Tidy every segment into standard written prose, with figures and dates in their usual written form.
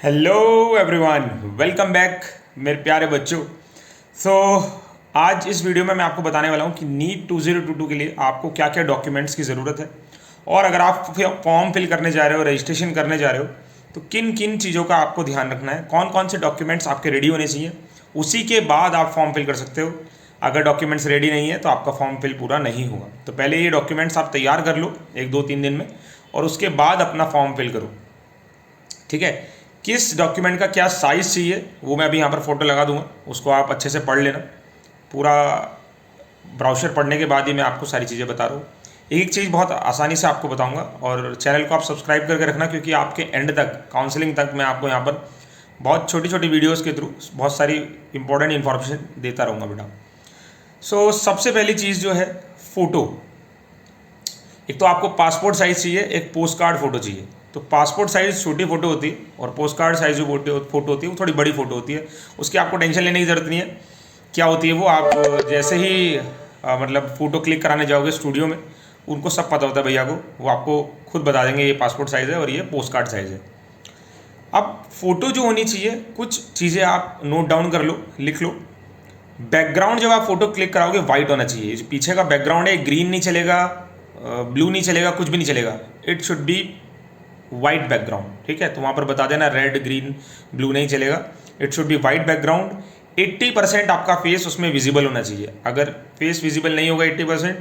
Hello everyone, welcome back मेरे प्यारे बच्चों। सो आज इस वीडियो में मैं आपको बताने वाला हूँ कि नीट 2022 के लिए आपको क्या क्या डॉक्यूमेंट्स की ज़रूरत है, और अगर आप फॉर्म फिल करने जा रहे हो, रजिस्ट्रेशन करने जा रहे हो, तो किन किन चीज़ों का आपको ध्यान रखना है, कौन कौन से डॉक्यूमेंट्स आपके रेडी होने चाहिए, उसी के बाद आप फॉर्म फिल कर सकते हो। अगर डॉक्यूमेंट्स रेडी नहीं है तो आपका फॉर्म फिल पूरा नहीं होगा। तो पहले ये डॉक्यूमेंट्स आप तैयार कर लो 1-2-3 दिन में, और उसके बाद अपना फॉर्म फिल करो। ठीक है, किस डॉक्यूमेंट का क्या साइज़ चाहिए वो मैं अभी यहाँ पर फोटो लगा दूंगा, उसको आप अच्छे से पढ़ लेना। पूरा ब्राउशर पढ़ने के बाद ही मैं आपको सारी चीज़ें बता रहा हूँ। एक एक चीज़ बहुत आसानी से आपको बताऊंगा, और चैनल को आप सब्सक्राइब करके रखना, क्योंकि आपके एंड तक, काउंसलिंग तक मैं आपको यहाँ पर बहुत छोटी छोटी वीडियोस के थ्रू बहुत सारी इंपॉर्टेंट इन्फॉर्मेशन देता रहूँगा बेटा। सो सबसे पहली चीज़ जो है फ़ोटो। एक तो आपको पासपोर्ट साइज़ चाहिए, एक पोस्ट कार्ड फ़ोटो चाहिए। तो पासपोर्ट साइज़ छोटी फ़ोटो होती है, और पोस्ट कार्ड साइज़ जो फ़ोटो होती है वो थोड़ी बड़ी फ़ोटो होती है। उसकी आपको टेंशन लेने की ज़रूरत नहीं है। क्या होती है वो, आप जैसे ही मतलब फ़ोटो क्लिक कराने जाओगे स्टूडियो में, उनको सब पता होता है भैया को, वो आपको खुद बता देंगे ये पासपोर्ट साइज़ है और ये पोस्ट कार्ड साइज़ है। अब फ़ोटो जो होनी चाहिए, कुछ चीज़ें आप नोट डाउन कर लो, लिख लो। बैकग्राउंड जब आप फोटो क्लिक कराओगे वाइट होना चाहिए। जो पीछे का बैकग्राउंड है, ग्रीन नहीं चलेगा, ब्लू नहीं चलेगा, कुछ भी नहीं चलेगा। It should be white background. ठीक है, तो वहाँ पर बता देना रेड ग्रीन ब्लू नहीं चलेगा, it should be white background. 80% आपका फेस उसमें विजिबल होना चाहिए। अगर फेस विजिबल नहीं होगा 80%,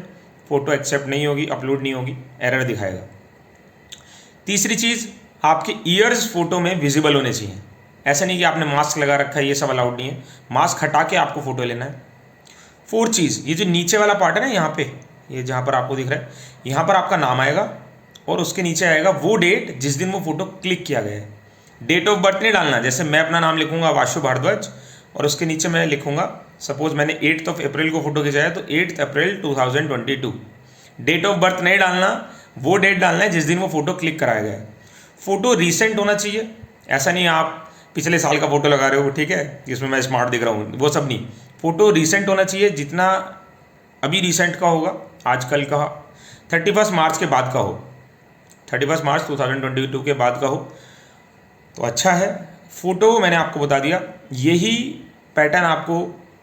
फोटो एक्सेप्ट नहीं होगी, अपलोड नहीं होगी, एरर दिखाएगा। तीसरी चीज़, आपके ईयर्स फोटो में विजिबल होने चाहिए। ऐसा नहीं कि आपने मास्क लगा रखा है, ये सब अलाउड नहीं है। मास्क हटा के आपको फोटो लेना है। फोर्थ चीज़, ये जो नीचे वाला पार्ट है ना, यहाँ पे, ये जहाँ पर आपको दिख रहा है, यहाँ पर आपका नाम आएगा, और उसके नीचे आएगा वो डेट जिस दिन वो फोटो क्लिक किया गया है। डेट ऑफ बर्थ नहीं डालना। जैसे मैं अपना नाम लिखूंगा वाशु भारद्वाज, और उसके नीचे मैं लिखूंगा, सपोज मैंने 8 अप्रैल को फोटो खिंचाया, तो 8 अप्रैल 2022। डेट ऑफ बर्थ नहीं डालना, वो डेट डालना है जिस दिन वो फोटो क्लिक कराया गया है। फोटो रिसेंट होना चाहिए। ऐसा नहीं आप पिछले साल का फोटो लगा रहे हो, ठीक है, जिसमें मैं स्मार्ट दिख रहा हूँ, वो सब नहीं। फोटो रिसेंट होना चाहिए, जितना अभी रिसेंट का होगा, आजकल का, 31 मार्च के बाद का हो, 31 मार्च 2022 के बाद का हो तो अच्छा है। फ़ोटो मैंने आपको बता दिया। यही पैटर्न आपको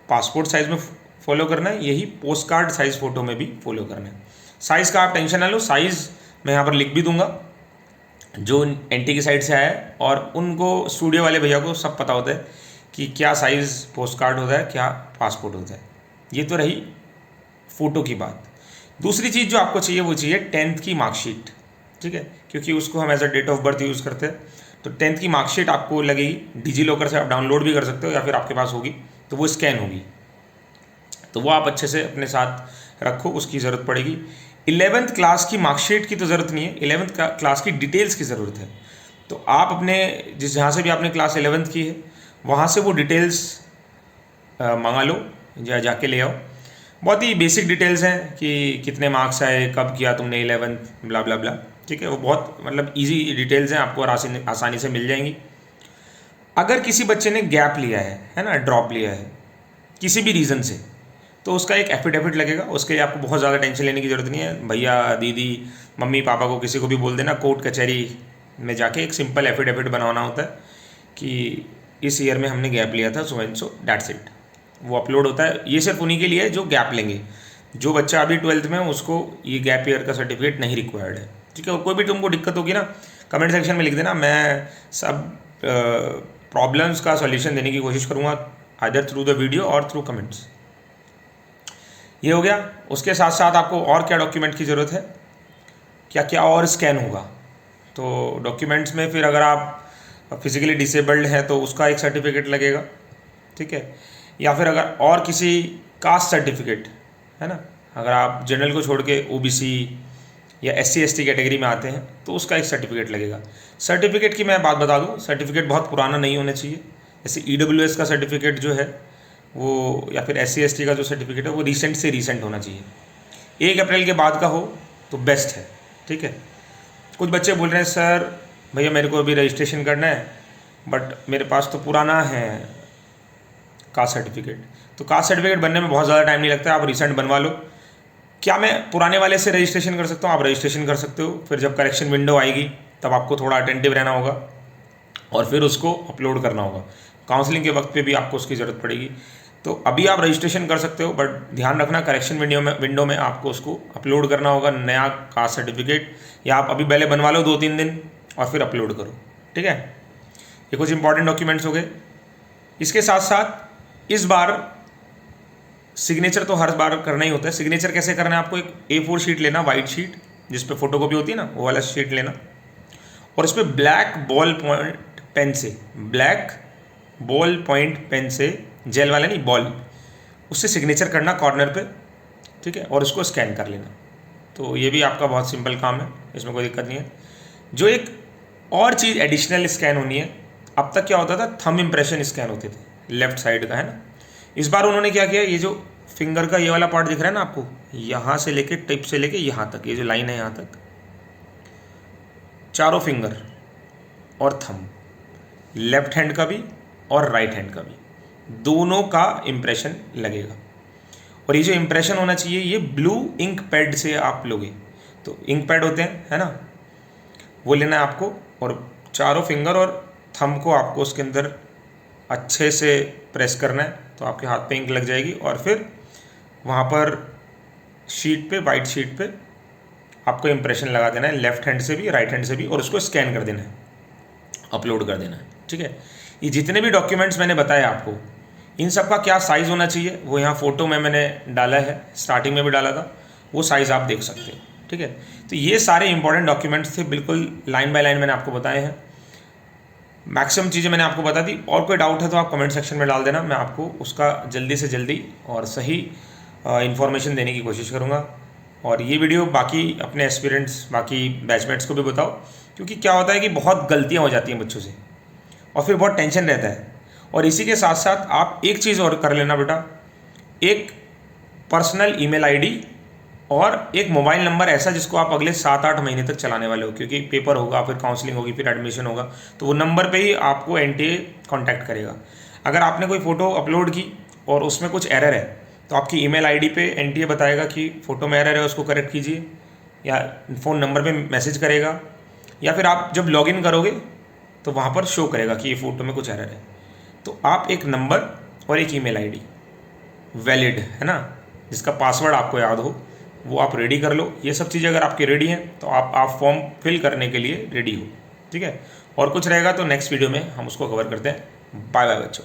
पासपोर्ट साइज़ में फॉलो करना है, यही पोस्ट कार्ड साइज़ फ़ोटो में भी फॉलो करना है। साइज़ का आप टेंशन ना लो, साइज़ मैं यहाँ पर लिख भी दूंगा जो एनटी की साइड से आया है, और उनको स्टूडियो वाले भैया को सब पता होता है कि क्या साइज़ पोस्ट कार्ड होता है, क्या पासपोर्ट होता है। ये तो रही फ़ोटो की बात। दूसरी चीज़ जो आपको चाहिए वो चाहिए 10th की मार्कशीट। ठीक है, क्योंकि उसको हम as a date of birth use करते हैं। तो 10th की मार्कशीट आपको लगेगी, डिजी लॉकर से आप डाउनलोड भी कर सकते हो, या फिर आपके पास होगी तो वो स्कैन होगी, तो वो आप अच्छे से अपने साथ रखो, उसकी ज़रूरत पड़ेगी। 11th क्लास की मार्कशीट की तो ज़रूरत नहीं है, 11th क्लास की डिटेल्स की ज़रूरत है। तो आप अपने जहाँ से भी आपने क्लास 11th की है, वहाँ से वो डिटेल्स मंगा लो, या जाके ले आओ। बहुत ही बेसिक डिटेल्स हैं कि कितने मार्क्स आए, कब किया तुमने 11th, ब्ला ब्ला ब्ला। ठीक है, वो बहुत मतलब इजी डिटेल्स हैं, आपको आसानी से मिल जाएंगी। अगर किसी बच्चे ने गैप लिया है ना, ड्रॉप लिया है किसी भी रीज़न से, तो उसका एक एफिडेविट लगेगा। उसके लिए आपको बहुत ज़्यादा टेंशन लेने की ज़रूरत नहीं है। भैया, दीदी, मम्मी, पापा को, किसी को भी बोल देना, कोर्ट कचहरी में जाके एक सिंपल एफिडेविट बनवाना होता है कि इस ईयर में हमने गैप लिया था, so and so, that's it. वो अपलोड होता है। ये सिर्फ उन्हीं के लिए है जो गैप लेंगे। जो बच्चा अभी 12th में, उसको ये गैप ईयर का सर्टिफिकेट नहीं रिक्वायर्ड है। ठीक है, कोई भी तुमको दिक्कत होगी ना, कमेंट सेक्शन में लिख देना, मैं सब प्रॉब्लम्स का सॉल्यूशन देने की कोशिश करूँगा, आइदर थ्रू द वीडियो और थ्रू कमेंट्स। ये हो गया। उसके साथ साथ आपको और क्या डॉक्यूमेंट की ज़रूरत है, क्या क्या और स्कैन होगा। तो डॉक्यूमेंट्स में फिर अगर आप फिजिकली डिसेबल्ड हैं तो उसका एक सर्टिफिकेट लगेगा। ठीक है, या फिर अगर और किसी कास्ट सर्टिफिकेट है ना, अगर आप जनरल को छोड़ के ओबीसी या एससी एसटी कैटेगरी में आते हैं तो उसका एक सर्टिफिकेट लगेगा। सर्टिफिकेट की मैं बात बता दूं, सर्टिफिकेट बहुत पुराना नहीं होना चाहिए। जैसे ईडब्ल्यूएस का सर्टिफिकेट जो है वो, या फिर एससी एसटी का जो सर्टिफिकेट है वो रिसेंट से रिसेंट होना चाहिए। 1 अप्रैल के बाद का हो तो बेस्ट है। ठीक है, कुछ बच्चे बोल रहे हैं सर भैया मेरे को अभी रजिस्ट्रेशन करना है, बट मेरे पास तो पुराना है कास्ट सर्टिफिकेट। तो कास्ट सर्टिफिकेट बनने में बहुत ज़्यादा टाइम नहीं लगता है, आप रिसेंट बनवा लो। क्या मैं पुराने वाले से रजिस्ट्रेशन कर सकता हूँ? आप रजिस्ट्रेशन कर सकते हो, फिर जब करेक्शन विंडो आएगी तब आपको थोड़ा अटेंटिव रहना होगा। और फिर उसको अपलोड करना होगा। काउंसलिंग के वक्त पे भी आपको उसकी ज़रूरत पड़ेगी। तो अभी आप रजिस्ट्रेशन कर सकते हो, बट ध्यान रखना करेक्शन विंडो में आपको उसको अपलोड करना होगा, नया कास्ट सर्टिफिकेट, या आप अभी पहले बनवा लो 2-3 दिन और फिर अपलोड करो। ठीक है, ये कुछ इंपॉर्टेंट डॉक्यूमेंट्स हो गए। इसके साथ साथ इस बार सिग्नेचर तो हर बार करना ही होता है। सिग्नेचर कैसे करना है, आपको एक A4 शीट लेना, वाइट शीट जिस पे फोटोकॉपी होती है ना, वो वाला शीट लेना, और उस पर ब्लैक बॉल पॉइंट पेन से जेल वाला नहीं, बॉल, उससे सिग्नेचर करना कॉर्नर पे। ठीक है, और उसको स्कैन कर लेना। तो ये भी आपका बहुत सिंपल काम है, इसमें कोई दिक्कत नहीं है। जो एक और चीज़ एडिशनल स्कैन होनी है, अब तक क्या होता था, थंब इम्प्रेशन स्कैन होते थे लेफ्ट साइड का, है ना। इस बार उन्होंने क्या किया, ये जो फिंगर का ये वाला पार्ट दिख रहा है ना आपको, यहाँ से लेके टिप से लेके यहाँ तक, ये जो लाइन है यहाँ तक, चारों फिंगर और थंब, लेफ्ट हैंड का भी और राइट हैंड का भी, दोनों का इम्प्रेशन लगेगा। और ये जो इम्प्रेशन होना चाहिए, ये ब्लू इंक पैड से आप लोगे। तो इंक पैड होते हैं, है ना, वो लेना है आपको, और चारों फिंगर और थंब को आपको उसके अंदर अच्छे से प्रेस करना है, तो आपके हाथ पे इंक लग जाएगी। और फिर वहाँ पर शीट पे, वाइट शीट पे आपको इम्प्रेशन लगा देना है, लेफ्ट हैंड से भी राइट हैंड से भी, और उसको स्कैन कर देना है, अपलोड कर देना है। ठीक है, ये जितने भी डॉक्यूमेंट्स मैंने बताए आपको, इन सब का क्या साइज़ होना चाहिए, वो यहाँ फ़ोटो में मैंने डाला है, स्टार्टिंग में भी डाला था, वो साइज़ आप देख सकते हो। ठीक है, तो ये सारे इंपॉर्टेंट डॉक्यूमेंट्स थे, बिल्कुल लाइन बाय लाइन मैंने आपको बताए हैं। मैक्सिमम चीज़ें मैंने आपको बता दी। और कोई डाउट है तो आप कमेंट सेक्शन में डाल देना, मैं आपको उसका जल्दी से जल्दी और सही इन्फॉर्मेशन देने की कोशिश करूँगा। और ये वीडियो बाकी अपने एस्पिरेंट्स, बाकी बैचमेट्स को भी बताओ, क्योंकि क्या होता है कि बहुत गलतियाँ हो जाती हैं बच्चों से और फिर बहुत टेंशन रहता है। और इसी के साथ साथ आप एक चीज़ और कर लेना बेटा, एक पर्सनल ईमेल आईडी और एक मोबाइल नंबर ऐसा जिसको आप अगले 7-8 महीने तक चलाने वाले हो, क्योंकि पेपर होगा, फिर काउंसलिंग होगी, फिर एडमिशन होगा, तो वो नंबर पे ही आपको NTA कांटेक्ट करेगा। अगर आपने कोई फ़ोटो अपलोड की और उसमें कुछ एरर है, तो आपकी ईमेल आईडी पे NTA बताएगा कि फ़ोटो में एरर है, उसको करेक्ट कीजिए, या फ़ोन नंबर पे मैसेज करेगा, या फिर आप जब लॉगिन करोगे तो वहाँ पर शो करेगा कि ये फ़ोटो में कुछ एरर है। तो आप एक नंबर और एक ईमेल आईडी वैलिड, है ना, जिसका पासवर्ड आपको याद हो, वो आप रेडी कर लो। ये सब चीज़ें अगर आपकी रेडी हैं तो आप फॉर्म फिल करने के लिए रेडी हो। ठीक है, और कुछ रहेगा तो नेक्स्ट वीडियो में हम उसको कवर करते हैं। बाय बाय बच्चों।